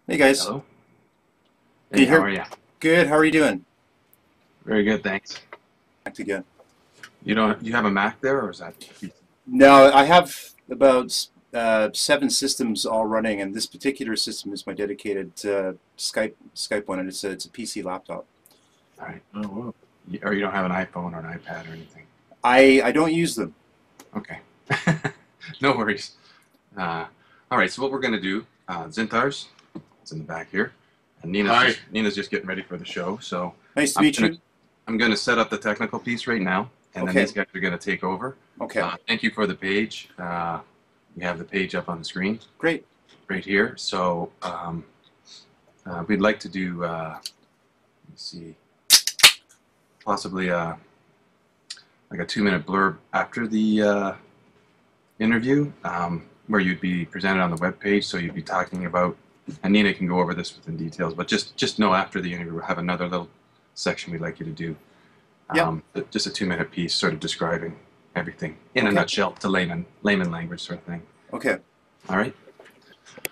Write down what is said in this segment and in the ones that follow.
Hey guys, Hello. can Hey, you how hear? are you? Good. How are you doing? Very good, thanks. Back again. You have a Mac there, or is that PC? No, I have about seven systems all running, and this particular system is my dedicated Skype one, and it's a PC laptop. All right. Oh, wow. Or you don't have an iPhone or an iPad or anything? I don't use them. Okay. No worries. Uh, all right. So what we're gonna do, Zintar's, it's in the back here, and Hi. Nina's just getting ready for the show. So Nice to I'm meet gonna you. I'm gonna set up the technical piece right now, and then Okay. these guys are gonna take over. Okay. Thank you for the page. We have the page up on the screen Great. right here. So we'd like to do. Let's see. Possibly like a 2-minute blurb after the interview, where you'd be presented on the web page. So you'd be talking about, and Nina can go over this within details, but just know after the interview we'll have another little section we'd like you to do. Yep. Just a 2-minute piece, sort of describing everything in a Okay. nutshell to layman language sort of thing. Okay. All right.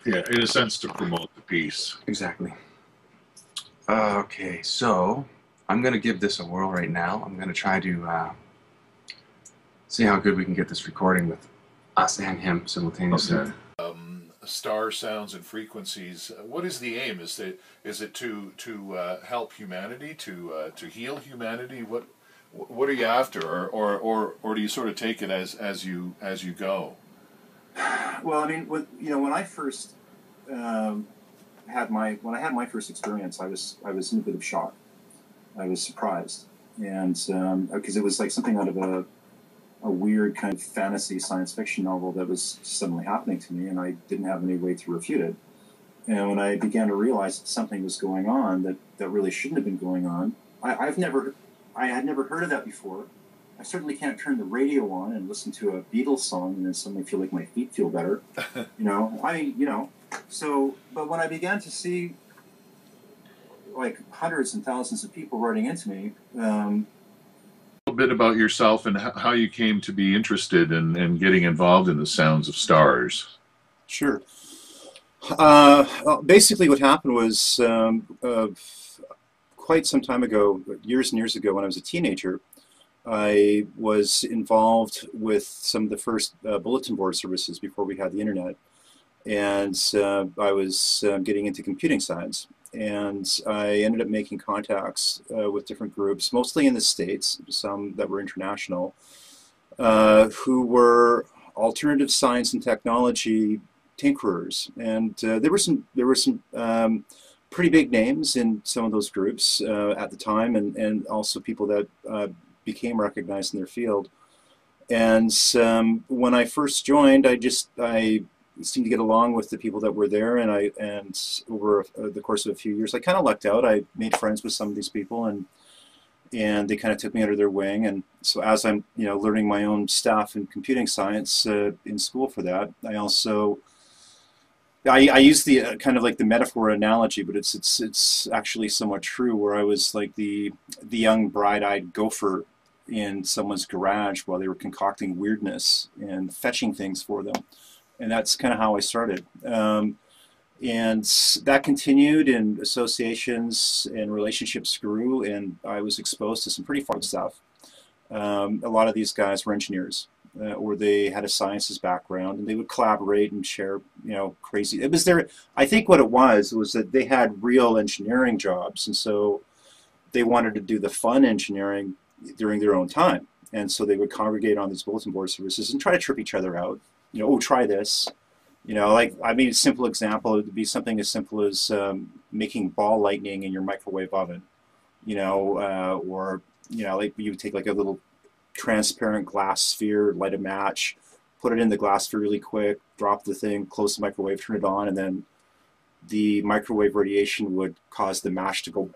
Yeah, in a sense to promote the piece. Exactly. Okay, so I'm going to give this a whirl right now. I'm going to try to see how good we can get this recording with us and him simultaneously. Okay. Star sounds and frequencies. What is the aim? Is it to help humanity, to heal humanity? What are you after, or do you sort of take it as you go? Well, I mean, when I first when I had my first experience, I was in a bit of shock. I was surprised, and because it was like something out of a weird kind of fantasy science fiction novel that was suddenly happening to me, and I didn't have any way to refute it. And when I began to realize that something was going on that really shouldn't have been going on, I had never heard of that before. I certainly can't turn the radio on and listen to a Beatles song and then suddenly feel like my feet feel better. So, but when I began to see like hundreds and thousands of people writing into me, A bit about yourself and how you came to be interested in getting involved in the sounds of stars. sure. Well, basically, what happened was quite some time ago, years and years ago, when I was a teenager, I was involved with some of the first bulletin board services before we had the internet, and I was getting into computing science, and I ended up making contacts with different groups, mostly in the States, some that were international, who were alternative science and technology tinkerers, and there were some pretty big names in some of those groups at the time, and also people that became recognized in their field. And when I first joined, I seemed to get along with the people that were there, and over the course of a few years, I kind of lucked out. I made friends with some of these people, and they kind of took me under their wing. And so as I'm learning my own stuff in computing science in school for that, I use the kind of like the metaphor analogy, but it's actually somewhat true. Where I was like the young bright-eyed gopher in someone's garage while they were concocting weirdness and fetching things for them, and that's kind of how I started. And that continued, and associations and relationships grew, and I was exposed to some pretty fun stuff. A lot of these guys were engineers, or they had a sciences background, and they would collaborate and share, crazy. It was their. I think what it was that they had real engineering jobs, and so they wanted to do the fun engineering during their own time, and so they would congregate on these bulletin board services and try to trip each other out. Oh, try this. A simple example would be something as simple as making ball lightning in your microwave oven. Or like you would take like a little transparent glass sphere, light a match, put it in the glass sphere really quick, drop the thing, close the microwave, turn it on, and then the microwave radiation would cause the match to go